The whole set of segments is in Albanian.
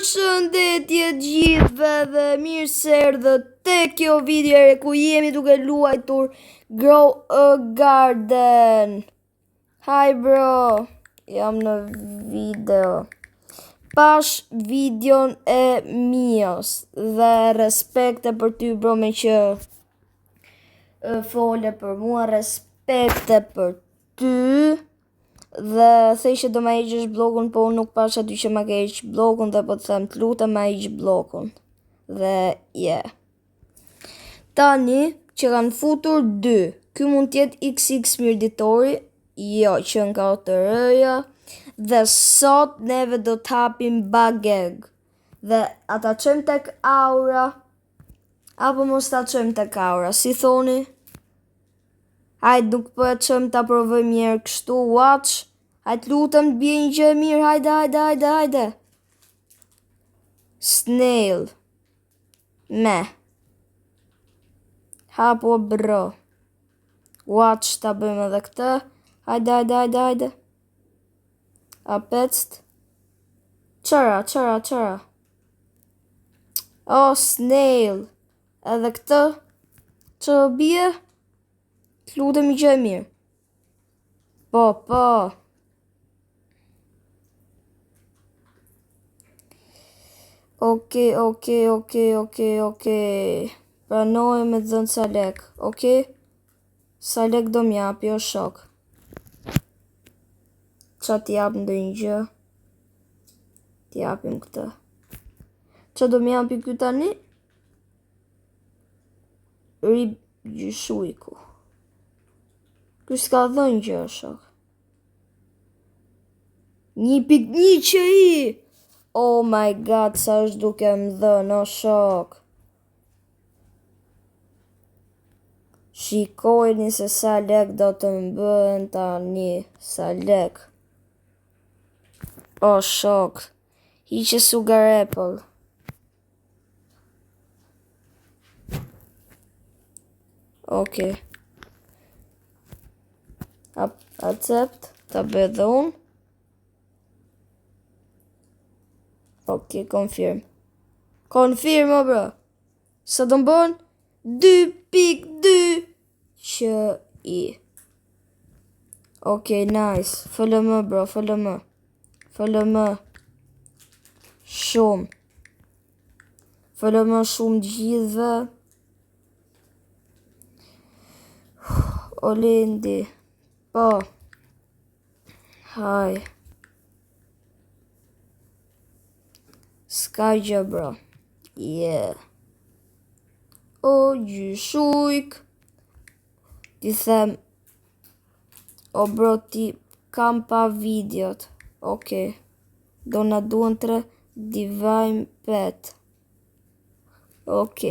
Përshëndetje gjithëve dhe mirë se erdhët te kjo video ku jemi duke luajtur Grow a Garden. Hi bro, jam në video. Pash videon e Mios dhe respekte për ty bro me që fole për mua, respekte për ty. Dhe thej që do ma heqësh blogun, po unë nuk pash aty që ma ke heq blogun dhe po të them të lutem ma heq blogun. Dhe tani që kanë futur 2, ky mund tjetë XX mirëditori, jo që nga të rëja, dhe sot neve do të hapim bug egg. Dhe ata qëmë tek aura, apo mos ta qëmë tek aura, si thoni? Hajde, nuk po e qëmë ta provoj mjerë kështu, watch. Hajde lutem të bje një gjë e mirë, hajde. Snail. Me. Hapo bro. Watch, ta bëjmë edhe këtë. Hajde. Apetst. Qëra. Oh, snail. Edhe këtë. Që bje? Të lutem një gjë e mirë. Po. Oke. Pranoj me të dhënë sa lek, oke? Sa lek do m'japi o shok? Qa t'jap ndër një gjë? T'japim këtë. Qa do m'japi ky tani? Rib gjyshujku. Ky s'ka dhënë gjë o shok. 1.1 që i! Oh my god, sa është duke më dhënë, o shok. Shikojni se sa lek do të më bën tani, sa lek. O shok, hiqe sugar apple. Oke. Accept, ta bëj dhe unë. Ok, confirm. Confirm, o bro. Sa do më bën? 2.2 që i. Ok, nice. FLM, bro, FLM. Shumë. FLM shumë gjithve. Olendi. Po. Haj. Ska gjë bro. O gjyshujk. Ti them. O bro ti kam pa videot. Ok. Do na duan 3 divine pet. Ok.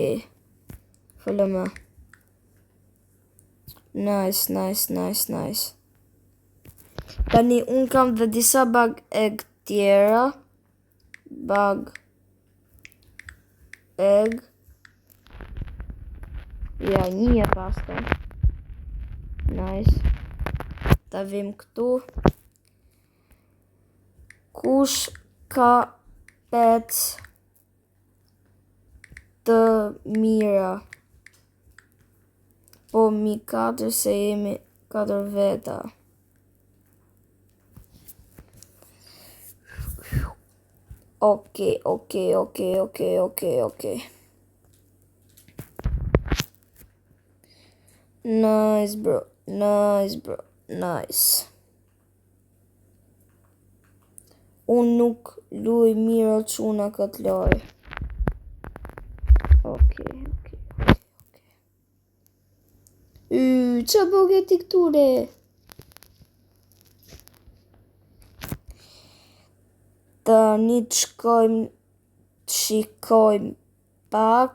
FLM. Nice. Tani unë kam dhe disa bug egg tjera. Bug egg. Ja, një e pasta. Nice. Ta vim këtu. Kush ka pet të mira? Po mi 4 se jemi 4 veta. Ok. Nice bro. Unë nuk luj mirë o quna këtë loj. Ok. Qa bëgë ti këture? Tani të shikojmë pak.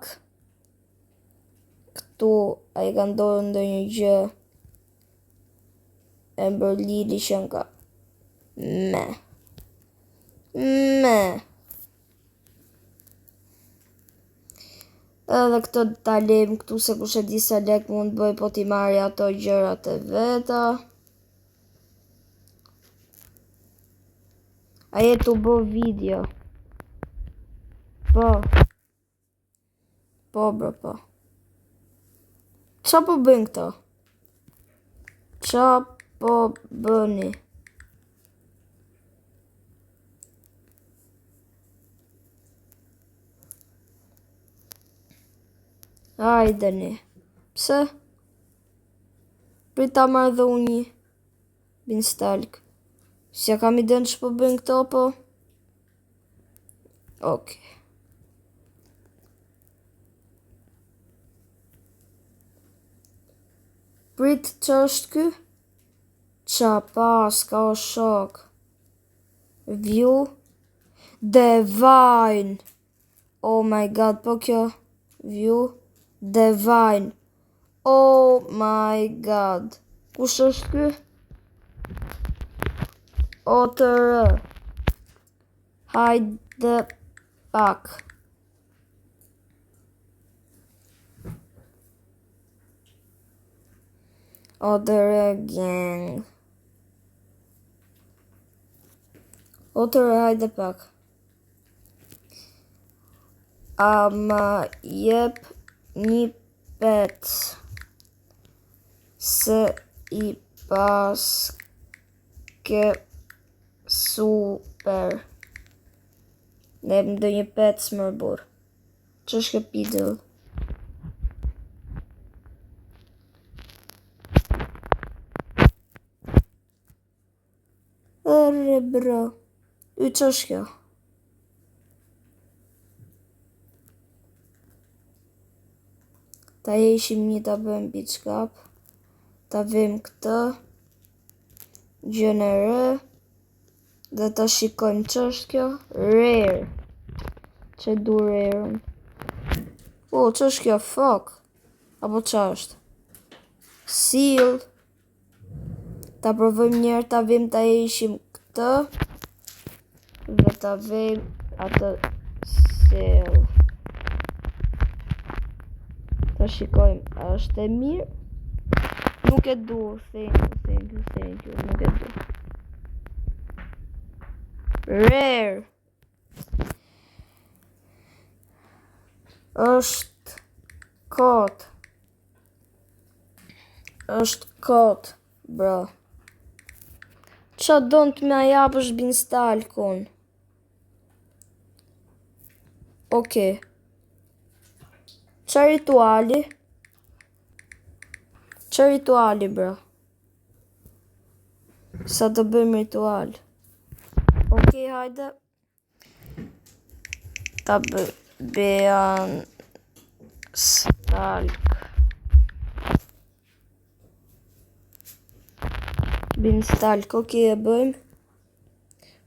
Këtu a i ka ndodhur ndonjë gjë e mbërlili që nga me. Edhe këto ta lejmë këtu se kush e di sa lek mund bëj po t'i marri ato gjërat e veta. A jetu bo video. Po. Po, bro, po. Qa po bëjnë këta? Qa po bëni? Hajdeni. Pse? Prita marrë dhe unë një binstalk. Si ja kam i dënë që po bëjnë këta, po? Okej. Prit, që është ky? Qa pas, ka o shok. View. Divine. Oh my god, po kjo. View. Divine. Oh my god. Kush është ky? Otër. Hajde pak. Otër gang. Otër hajde pak. A ma jep një pet se i pas ke super. Ne më dë një pet smërbur. Që është ke pidëll? Ere bro. Y që është kjo? Ta ishim një ta bëjmë bitchkap. Ta vim këtë. Gjënere. Dhe ta shikojmë që është kjo? Rare. Që du rare-ën. O, që është kjo? Fuck. Apo që është? Seal. Ta provojmë njerë ta vim ta ishim këtë. Dhe ta vim atë seal. Ta shikojmë, a është e mirë? Nuk e du, thank you, nuk e du. Rare. është kot, bro. Qa donë të me japësh binstalkun? Okej. Qa rituali? Qa rituali, bro? Sa të bëjmë ritual? Okej, hajde. Ta bëjan stalk. Binstalk, okej, e bëjmë.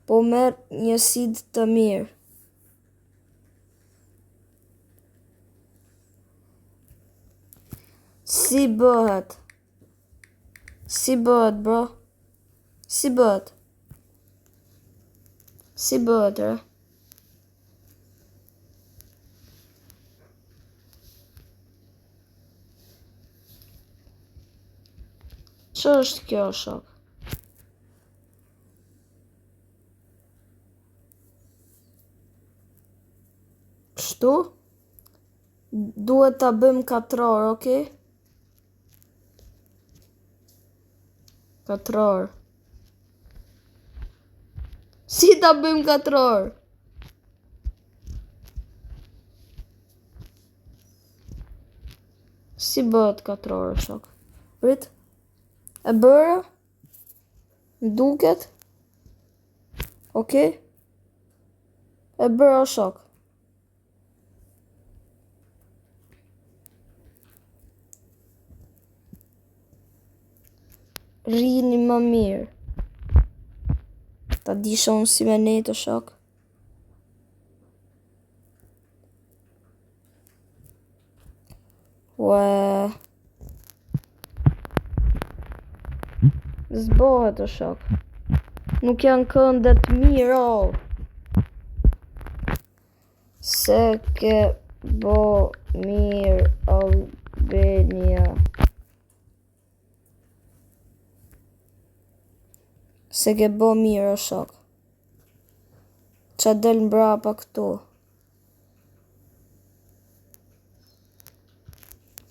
Po merë një sid të mirë. Si bëhet? Si bëhet, bro? Si bëhet? Si bëhet, re? Që është kjo, shok? Kështu? Duhet ta bëjmë 4 orë, okej? 4 orë. Si ta bëjmë 4 orë? Si bëhet 4 orë, shok? Prit? E bërë? Duket? Okej? E bërë, shok? Rini më mirë. Ta disha unë si me ne të shok. Ue. Zbohet të shok. Nuk janë këndet mirë, o. Se ke bo mirë, Albania. Se ke bo mirë, o shok. Qa del mbrapa këtu.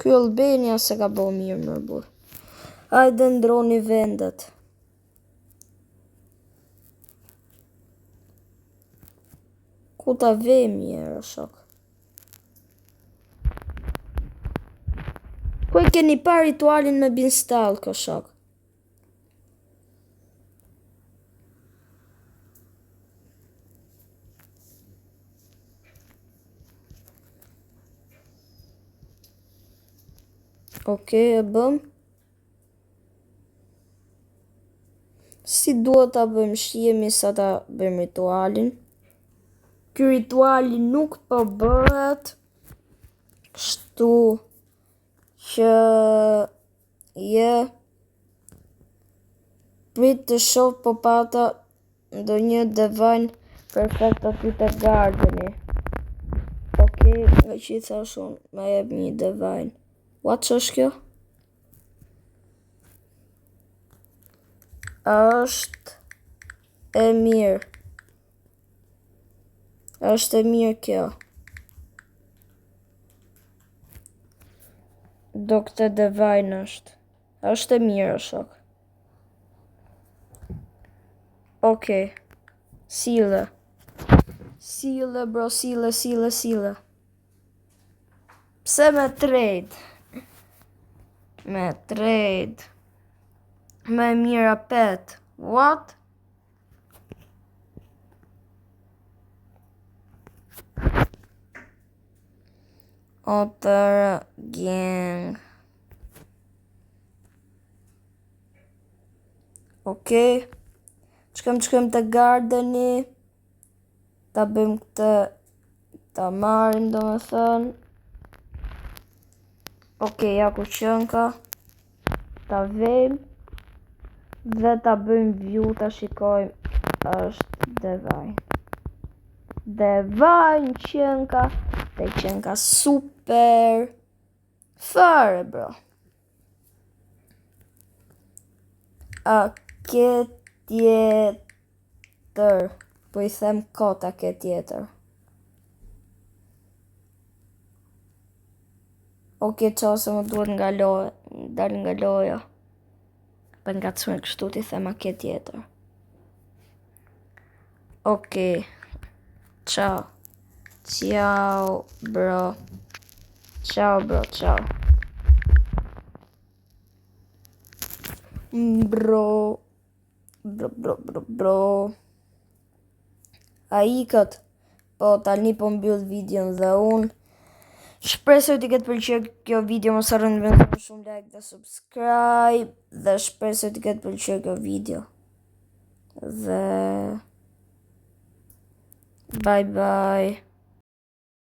Ky Albania se ka bo mirë më burr. Hajde ndroni vendet. Ku ta vemi njërë shok? Ku e keni pa ritualin me Beanstalk o shok? Okej, e bëm. Si duhet ta bëjmë shihemi sa ta bëjmë ritualin. Ky rituali nuk po bëhet kështu që prit të shoh po pata ndonjë divine perfekt aty te gardeni. Okej, nga që i thash unë, ma jep një divine. What që është kjo? Është e mirë. Është e mirë kjo. Do këtë divine është. Është e mirë shok. Okej. Sile. Sile bro, sile. Pse me trade? Me trade. Me mira pet. What? Other gang. Okej. Qëkëm të gardeni. Ta bëjmë këtë. Ta marim do me thënë. Okej, ja ku qënka. Ta vejmë. Dhe ta bëjmë view, ta shikojmë. Është divine. Divine qënka. Dhe qënka super. Fare bro. A ke tjetër. Po i them kota ke tjetër. Okej, qa se më duhet nga loja. Dal nga loja. Për nga të shumë kështu t'i them a ke tjetër. Okej. Ciao. Ciao bro. Ciao bro, ciao. Bro. A ikët. Po tani po mbyll videon dhe unë. Shpresoj t'i ketë pëlqyer kjo video, mos harroni të bëni shumë like dhe subscribe dhe shpresoj t'i ketë pëlqyer kjo video. Dhe bye bye.